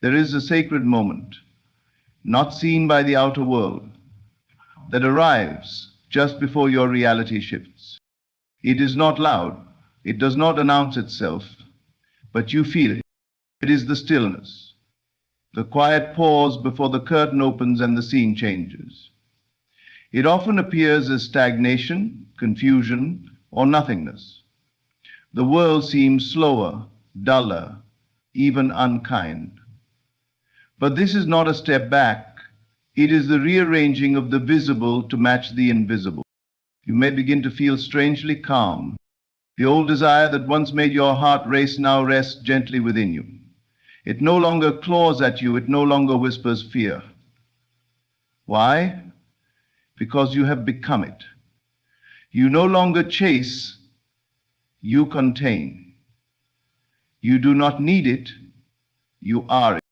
There is a sacred moment, not seen by the outer world, that arrives just before your reality shifts. It is not loud, it does not announce itself, but you feel it. It is the stillness, the quiet pause before the curtain opens and the scene changes. It often appears as stagnation, confusion, or nothingness. The world seems slower, duller, even unkind. But this is not a step back. It is the rearranging of the visible to match the invisible. You may begin to feel strangely calm. The old desire that once made your heart race now rests gently within you. It no longer claws at you, it no longer whispers fear. Why? Because you have become it. You no longer chase, you contain. You do not need it, you are it.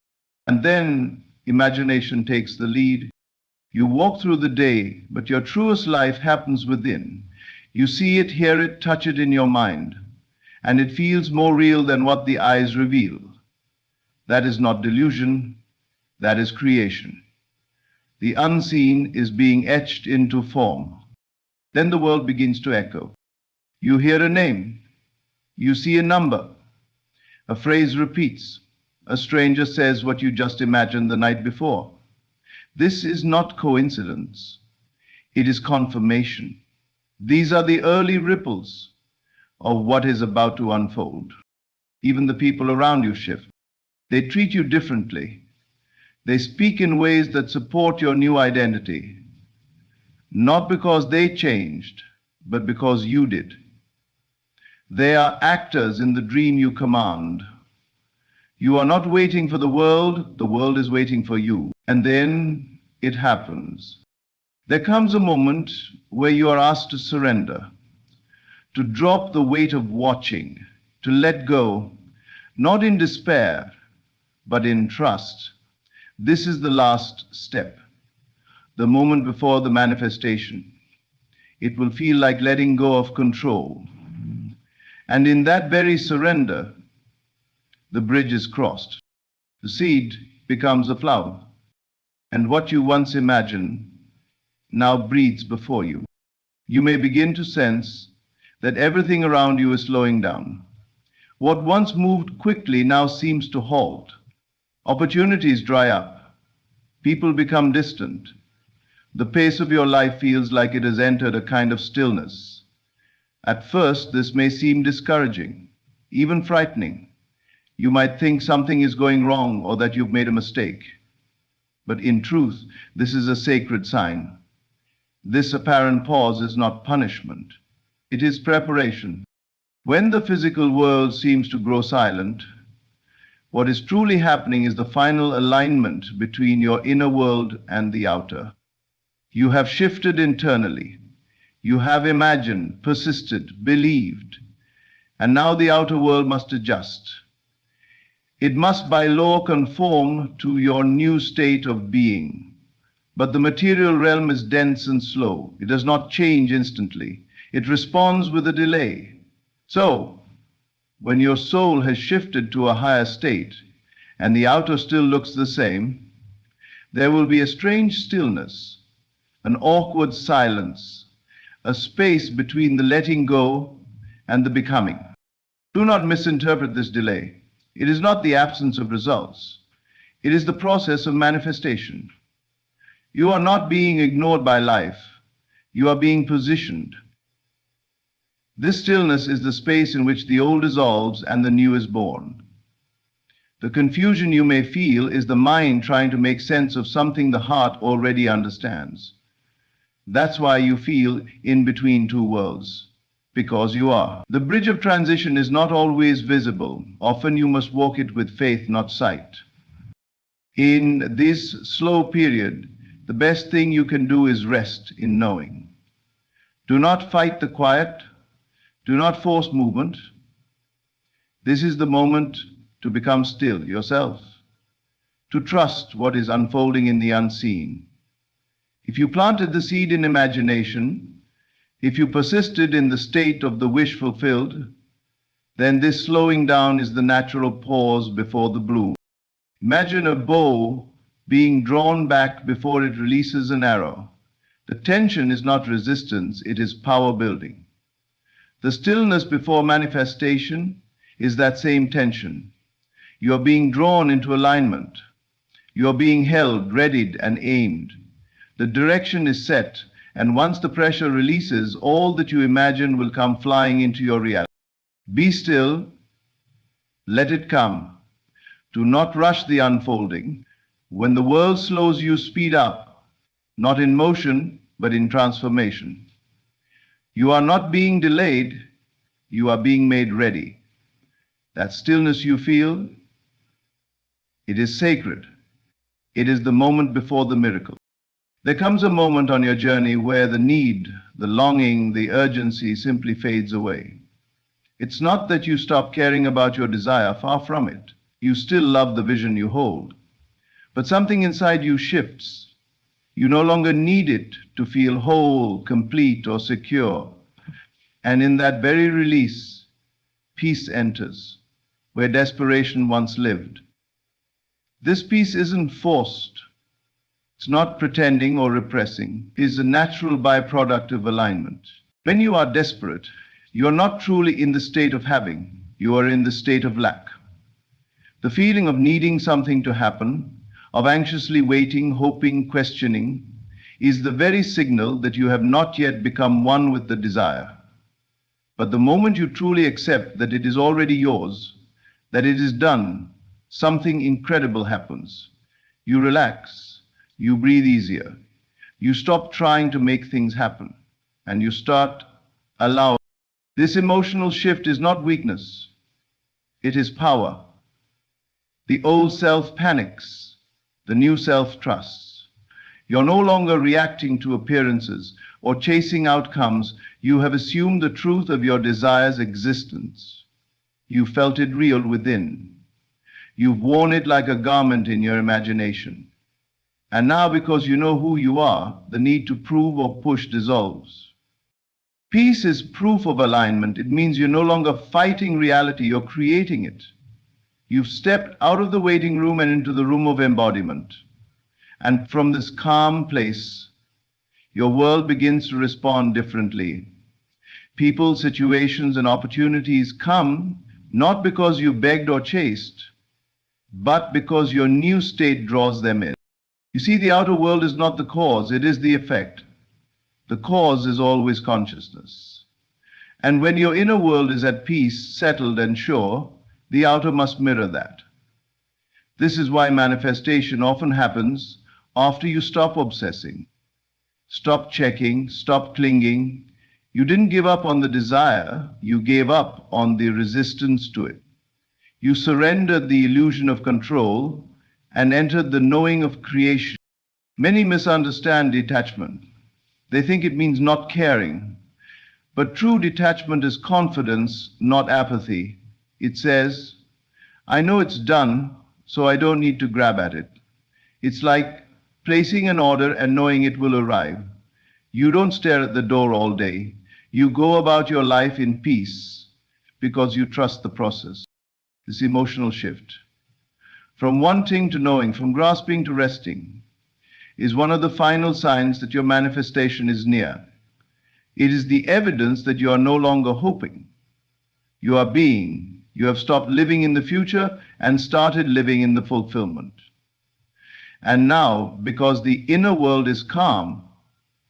And then imagination takes the lead. You walk through the day, but your truest life happens within. You see it, hear it, touch it in your mind, and it feels more real than what the eyes reveal. That is not delusion, that is creation. The unseen is being etched into form. Then the world begins to echo. You hear a name, you see a number, a phrase repeats, a stranger says what you just imagined the night before. This is not coincidence, it is confirmation. These are the early ripples of what is about to unfold. Even the people around you shift. They treat you differently. They speak in ways that support your new identity, not because they changed, but because you did. They are actors in the dream you command. You are not waiting for the world is waiting for you. And then it happens. There comes a moment where you are asked to surrender, to drop the weight of watching, to let go, not in despair, but in trust. This is the last step, the moment before the manifestation. It will feel like letting go of control. And in that very surrender, the bridge is crossed. The seed becomes a flower. And what you once imagined now breathes before you. You may begin to sense that everything around you is slowing down. What once moved quickly now seems to halt. Opportunities dry up. People become distant. The pace of your life feels like it has entered a kind of stillness. At first, this may seem discouraging, even frightening. You might think something is going wrong or that you've made a mistake. But in truth, this is a sacred sign. This apparent pause is not punishment. It is preparation. When the physical world seems to grow silent, what is truly happening is the final alignment between your inner world and the outer. You have shifted internally. You have imagined, persisted, believed, and now the outer world must adjust. It must by law conform to your new state of being. But the material realm is dense and slow. It does not change instantly. It responds with a delay. So, when your soul has shifted to a higher state, and the outer still looks the same, there will be a strange stillness, an awkward silence, a space between the letting go and the becoming. Do not misinterpret this delay. It is not the absence of results. It is the process of manifestation. You are not being ignored by life. You are being positioned. This stillness is the space in which the old dissolves and the new is born. The confusion you may feel is the mind trying to make sense of something the heart already understands. That's why you feel in between two worlds, because you are. The bridge of transition is not always visible. Often you must walk it with faith, not sight. In this slow period, the best thing you can do is rest in knowing. Do not fight the quiet. Do not force movement. This is the moment to become still yourself, to trust what is unfolding in the unseen. If you planted the seed in imagination, if you persisted in the state of the wish fulfilled, then this slowing down is the natural pause before the bloom. Imagine a bow being drawn back before it releases an arrow. The tension is not resistance, it is power building. The stillness before manifestation is that same tension. You are being drawn into alignment. You are being held, readied, and aimed. The direction is set, and once the pressure releases, all that you imagine will come flying into your reality. Be still, let it come. Do not rush the unfolding. When the world slows, you speed up, not in motion, but in transformation. You are not being delayed, you are being made ready. That stillness you feel, it is sacred. It is the moment before the miracle. There comes a moment on your journey where the need, the longing, the urgency simply fades away. It's not that you stop caring about your desire, far from it. You still love the vision you hold. But something inside you shifts. You no longer need it to feel whole, complete, or secure. And in that very release, peace enters, where desperation once lived. This peace isn't forced. It's not pretending or repressing. It is a natural byproduct of alignment. When you are desperate, you are not truly in the state of having. You are in the state of lack. The feeling of needing something to happen, of anxiously waiting, hoping, questioning, is the very signal that you have not yet become one with the desire. But the moment you truly accept that it is already yours, that it is done, something incredible happens. You relax, you breathe easier, you stop trying to make things happen, and you start allowing. This emotional shift is not weakness, it is power. The old self panics, the new self trusts. You're no longer reacting to appearances or chasing outcomes. You have assumed the truth of your desire's existence. You felt it real within. You've worn it like a garment in your imagination. And now, because you know who you are, the need to prove or push dissolves. Peace is proof of alignment. It means you're no longer fighting reality, you're creating it. You've stepped out of the waiting room and into the room of embodiment. And from this calm place, your world begins to respond differently. People, situations, and opportunities come not because you begged or chased, but because your new state draws them in. You see, the outer world is not the cause, it is the effect. The cause is always consciousness. And when your inner world is at peace, settled, and sure, the outer must mirror that. This is why manifestation often happens after you stop obsessing, stop checking, stop clinging. You didn't give up on the desire, you gave up on the resistance to it. You surrendered the illusion of control and entered the knowing of creation. Many misunderstand detachment. They think it means not caring. But true detachment is confidence, not apathy. It says, I know it's done, so I don't need to grab at it. It's like placing an order and knowing it will arrive. You don't stare at the door all day. You go about your life in peace because you trust the process. This emotional shift, from wanting to knowing, from grasping to resting, is one of the final signs that your manifestation is near. It is the evidence that you are no longer hoping. You are being. You have stopped living in the future and started living in the fulfillment. And now, because the inner world is calm,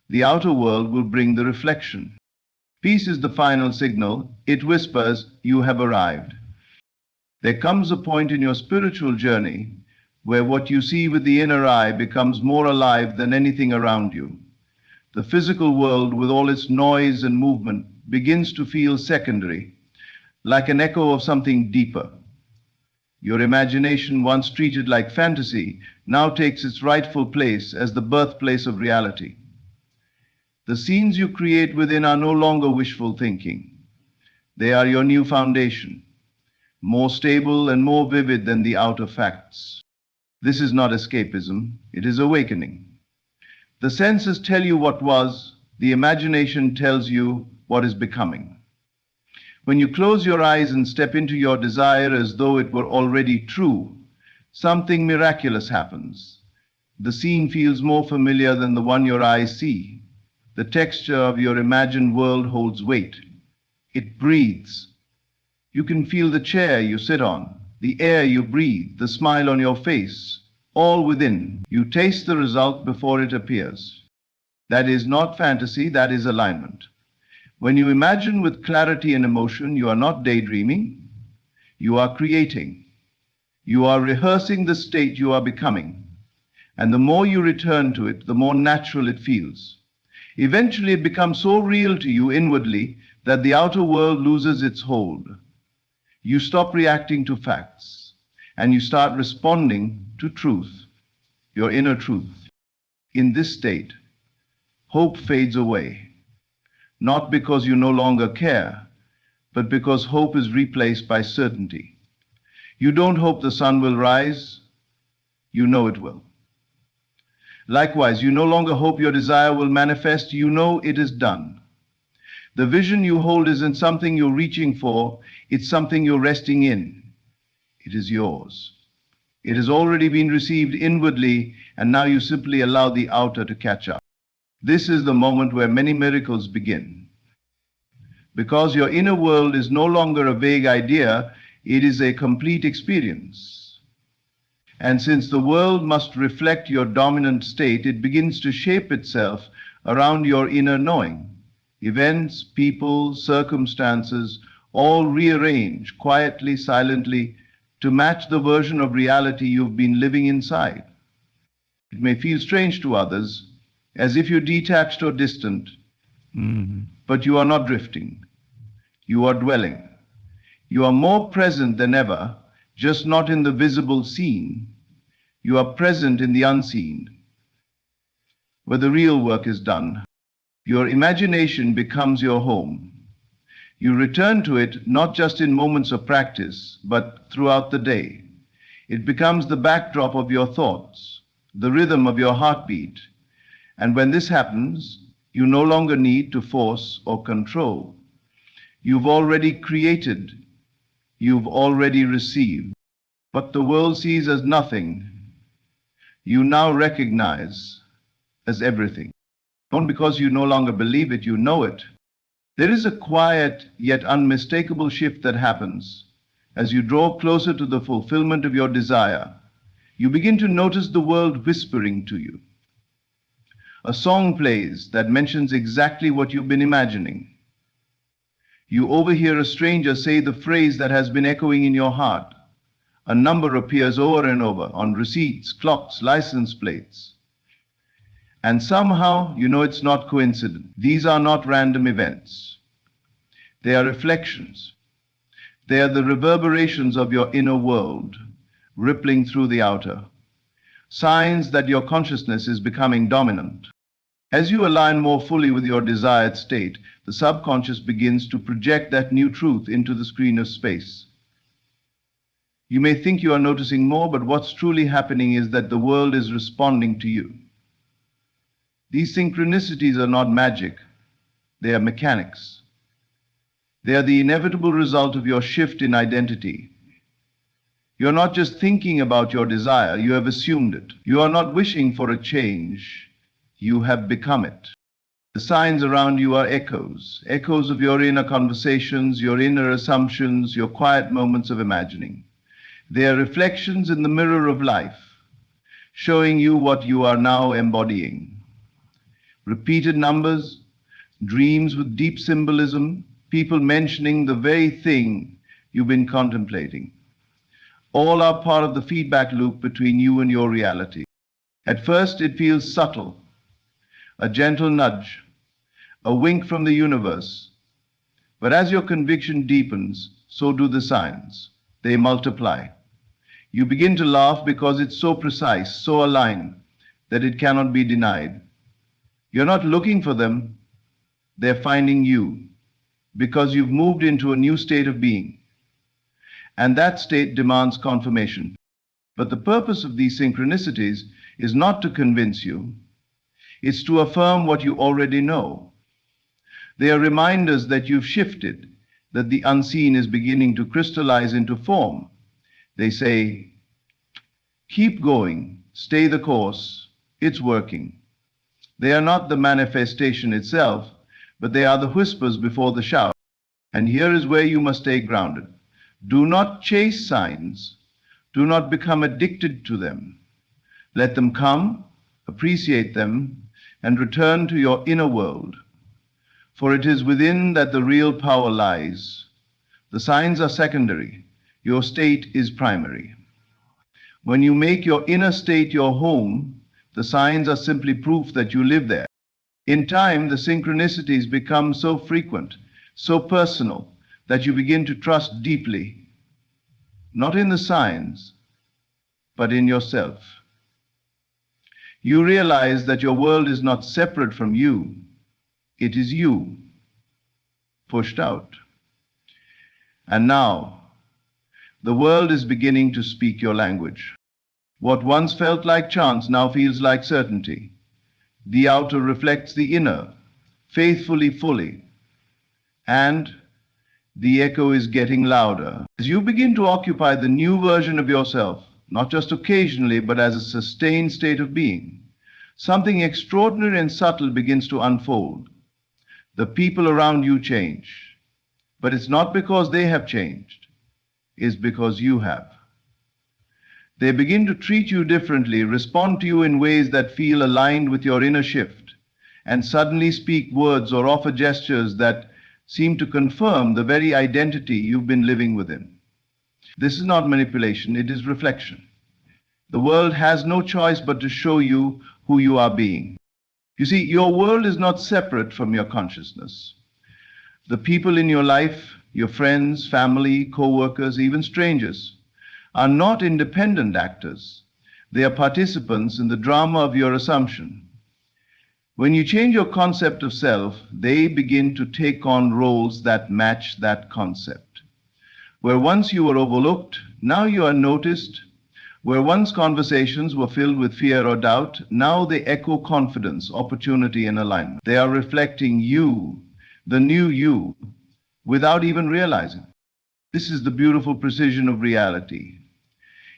the outer world will bring the reflection. Peace is the final signal. It whispers, you have arrived. There comes a point in your spiritual journey where what you see with the inner eye becomes more alive than anything around you. The physical world, with all its noise and movement, begins to feel secondary, like an echo of something deeper. Your imagination, once treated like fantasy, now takes its rightful place as the birthplace of reality. The scenes you create within are no longer wishful thinking. They are your new foundation, more stable and more vivid than the outer facts. This is not escapism, it is awakening. The senses tell you what was, the imagination tells you what is becoming. When you close your eyes and step into your desire as though it were already true, something miraculous happens. The scene feels more familiar than the one your eyes see. The texture of your imagined world holds weight. It breathes. You can feel the chair you sit on, the air you breathe, the smile on your face, all within. You taste the result before it appears. That is not fantasy, that is alignment. When you imagine with clarity and emotion, you are not daydreaming, you are creating. You are rehearsing the state you are becoming. And the more you return to it, the more natural it feels. Eventually, it becomes so real to you inwardly that the outer world loses its hold. You stop reacting to facts, and you start responding to truth, your inner truth. In this state, hope fades away, not because you no longer care, but because hope is replaced by certainty. You don't hope the sun will rise, you know it will. Likewise, you no longer hope your desire will manifest, you know it is done. The vision you hold isn't something you're reaching for, it's something you're resting in. It is yours. It has already been received inwardly, and now you simply allow the outer to catch up. This is the moment where many miracles begin. Because your inner world is no longer a vague idea, it is a complete experience. And since the world must reflect your dominant state, it begins to shape itself around your inner knowing. Events, people, circumstances, all rearrange quietly, silently, to match the version of reality you've been living inside. It may feel strange to others, as if you're detached or distant, but you are not drifting. You are dwelling. You are more present than ever, just not in the visible scene. You are present in the unseen, where the real work is done. Your imagination becomes your home. You return to it not just in moments of practice, but throughout the day. It becomes the backdrop of your thoughts, the rhythm of your heartbeat. And when this happens, you no longer need to force or control. You've already created, you've already received. What the world sees as nothing, you now recognize as everything. Not because you no longer believe it, you know it. There is a quiet yet unmistakable shift that happens as you draw closer to the fulfillment of your desire. You begin to notice the world whispering to you. A song plays that mentions exactly what you've been imagining. You overhear a stranger say the phrase that has been echoing in your heart. A number appears over and over on receipts, clocks, license plates. And somehow you know it's not coincident. These are not random events. They are reflections. They are the reverberations of your inner world, rippling through the outer. Signs that your consciousness is becoming dominant. As you align more fully with your desired state, the subconscious begins to project that new truth into the screen of space. You may think you are noticing more, but what's truly happening is that the world is responding to you. These synchronicities are not magic, they are mechanics. They are the inevitable result of your shift in identity. You're not just thinking about your desire, you have assumed it. You are not wishing for a change, you have become it. The signs around you are echoes, echoes of your inner conversations, your inner assumptions, your quiet moments of imagining. They are reflections in the mirror of life, showing you what you are now embodying. Repeated numbers, dreams with deep symbolism, people mentioning the very thing you've been contemplating. All are part of the feedback loop between you and your reality. At first, it feels subtle, a gentle nudge, a wink from the universe. But as your conviction deepens, so do the signs. They multiply. You begin to laugh because it's so precise, so aligned, that it cannot be denied. You're not looking for them, they're finding you, because you've moved into a new state of being. And that state demands confirmation. But the purpose of these synchronicities is not to convince you, it's to affirm what you already know. They are reminders that you've shifted, that the unseen is beginning to crystallize into form. They say, Keep going, stay the course, it's working. They are not the manifestation itself, but they are the whispers before the shout. And here is where you must stay grounded. Do not chase signs. Do not become addicted to them. Let them come, appreciate them, and return to your inner world. For it is within that the real power lies. The signs are secondary. Your state is primary. When you make your inner state your home, the signs are simply proof that you live there. In time, the synchronicities become so frequent, so personal, that you begin to trust deeply, not in the signs, but in yourself. You realize that your world is not separate from you. It is you, pushed out. And now, the world is beginning to speak your language. What once felt like chance now feels like certainty. The outer reflects the inner, faithfully, fully. And the echo is getting louder. As you begin to occupy the new version of yourself, not just occasionally, but as a sustained state of being, something extraordinary and subtle begins to unfold. The people around you change. But it's not because they have changed. It's because you have. They begin to treat you differently, respond to you in ways that feel aligned with your inner shift, and suddenly speak words or offer gestures that seem to confirm the very identity you've been living within. This is not manipulation, it is reflection. The world has no choice but to show you who you are being. You see, your world is not separate from your consciousness. The people in your life, your friends, family, co-workers, even strangers, are not independent actors. They are participants in the drama of your assumption. When you change your concept of self, they begin to take on roles that match that concept. Where once you were overlooked, now you are noticed. Where once conversations were filled with fear or doubt, now they echo confidence, opportunity, and alignment. They are reflecting you, the new you, without even realizing. This is the beautiful precision of reality.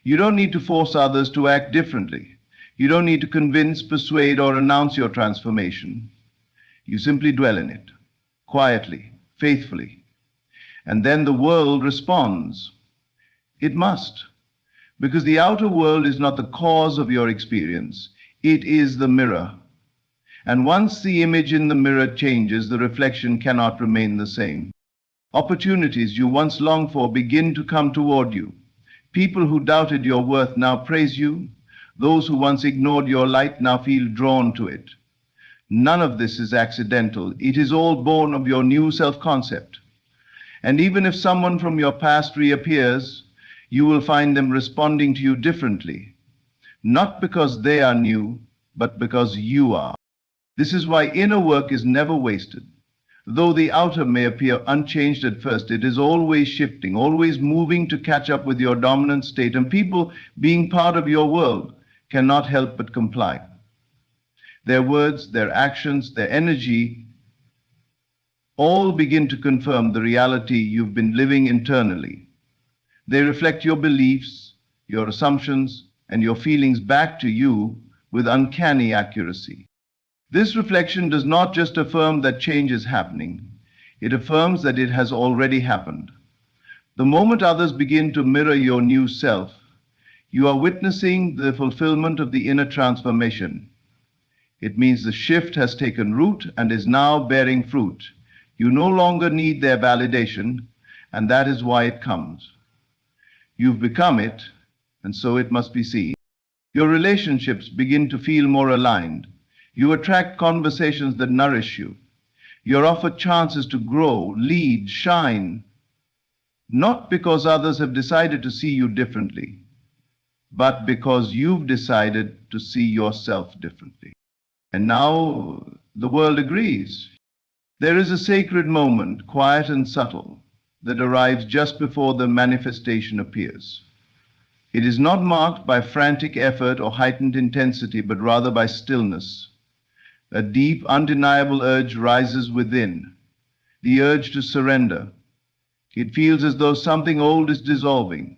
You don't need to force others to act differently. You don't need to convince, persuade, or announce your transformation. You simply dwell in it, quietly, faithfully. And then the world responds. It must, because the outer world is not the cause of your experience. It is the mirror. And once the image in the mirror changes, the reflection cannot remain the same. Opportunities you once longed for begin to come toward you. People who doubted your worth now praise you. Those who once ignored your light now feel drawn to it. None of this is accidental. It is all born of your new self-concept. And even if someone from your past reappears, you will find them responding to you differently. Not because they are new, but because you are. This is why inner work is never wasted. Though the outer may appear unchanged at first, it is always shifting, always moving to catch up with your dominant state, and people being part of your world cannot help but comply. Their words, their actions, their energy all begin to confirm the reality you've been living internally. They reflect your beliefs, your assumptions, and your feelings back to you with uncanny accuracy. This reflection does not just affirm that change is happening, it affirms that it has already happened. The moment others begin to mirror your new self, you are witnessing the fulfillment of the inner transformation. It means the shift has taken root and is now bearing fruit. You no longer need their validation, and that is why it comes. You've become it, and so it must be seen. Your relationships begin to feel more aligned. You attract conversations that nourish you. You're offered chances to grow, lead, shine, not because others have decided to see you differently, but because you've decided to see yourself differently. And now the world agrees. There is a sacred moment, quiet and subtle, that arrives just before the manifestation appears. It is not marked by frantic effort or heightened intensity, but rather by stillness. A deep, undeniable urge rises within, the urge to surrender. It feels as though something old is dissolving,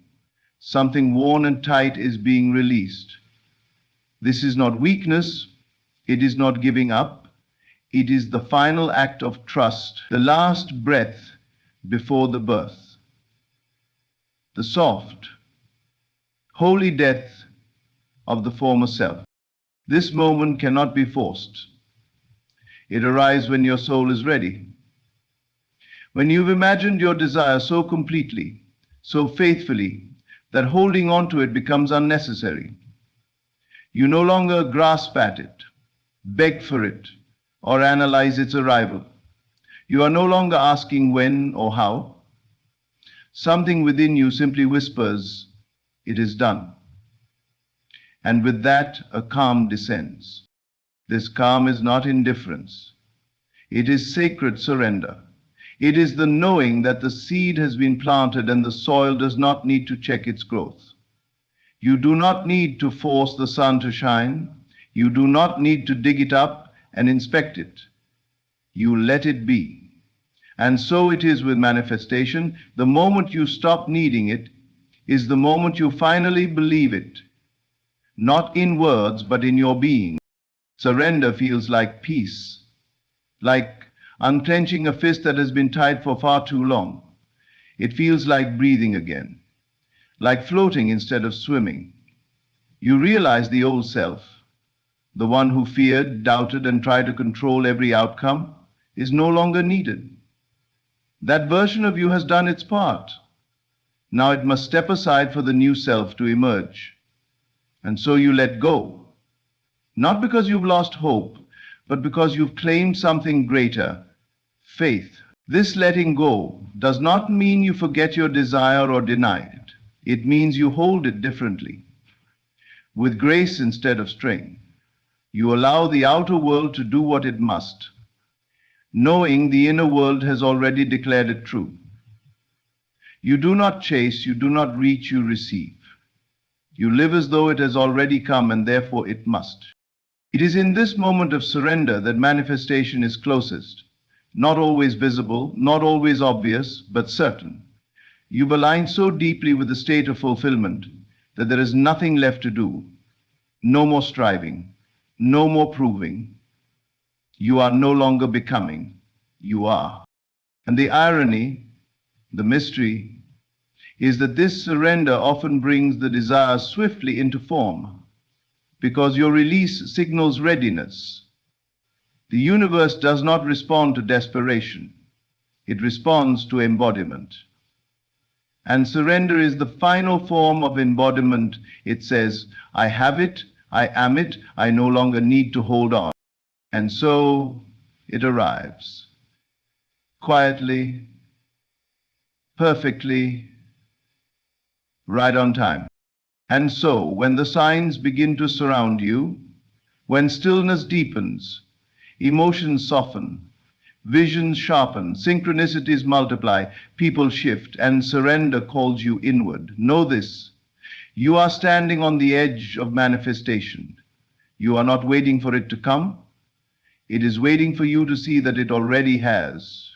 Something worn and tight is being released. This is not weakness, it is not giving up, it is the final act of trust, the last breath before the birth. The soft, holy death of the former self. This moment cannot be forced. It arrives when your soul is ready. When you've imagined your desire so completely, so faithfully, that holding on to it becomes unnecessary. You no longer grasp at it, beg for it, or analyze its arrival. You are no longer asking when or how. Something within you simply whispers, "It is done." And with that, a calm descends. This calm is not indifference. It is sacred surrender. It is the knowing that the seed has been planted and the soil does not need to check its growth. You do not need to force the sun to shine. You do not need to dig it up and inspect it. You let it be. And so it is with manifestation. The moment you stop needing it is the moment you finally believe it. Not in words, but in your being. Surrender feels like peace, like unclenching a fist that has been tied for far too long. It feels like breathing again, like floating instead of swimming. You realize the old self, the one who feared, doubted, and tried to control every outcome, is no longer needed. That version of you has done its part. Now it must step aside for the new self to emerge. And so you let go, not because you've lost hope, but because you've claimed something greater, faith. This letting go does not mean you forget your desire or deny it. It means you hold it differently, with grace instead of strain. You allow the outer world to do what it must, knowing the inner world has already declared it true. You do not chase, you do not reach, you receive. You live as though it has already come and therefore it must. It is in this moment of surrender that manifestation is closest. Not always visible, not always obvious, but certain. You've aligned so deeply with the state of fulfillment that there is nothing left to do. No more striving, no more proving. You are no longer becoming, you are. And the irony, the mystery, is that this surrender often brings the desire swiftly into form, because your release signals readiness. The universe does not respond to desperation. It responds to embodiment. And surrender is the final form of embodiment. It says, I have it, I am it, I no longer need to hold on. And so it arrives, quietly, perfectly, right on time. And so, when the signs begin to surround you, when stillness deepens, emotions soften, visions sharpen, synchronicities multiply, people shift, and surrender calls you inward. Know this: you are standing on the edge of manifestation. You are not waiting for it to come. It is waiting for you to see that it already has.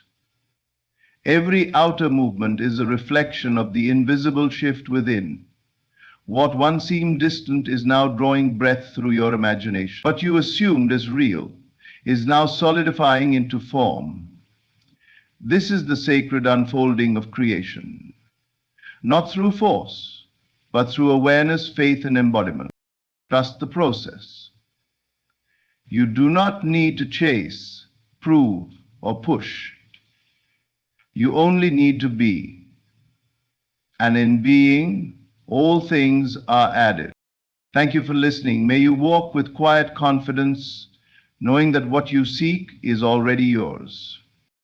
Every outer movement is a reflection of the invisible shift within. What once seemed distant is now drawing breath through your imagination. What you assumed as real is now solidifying into form. This is the sacred unfolding of creation, not through force, but through awareness, faith, and embodiment. Trust the process. You do not need to chase, prove, or push. You only need to be. And in being, all things are added. Thank you for listening. May you walk with quiet confidence, knowing that what you seek is already yours.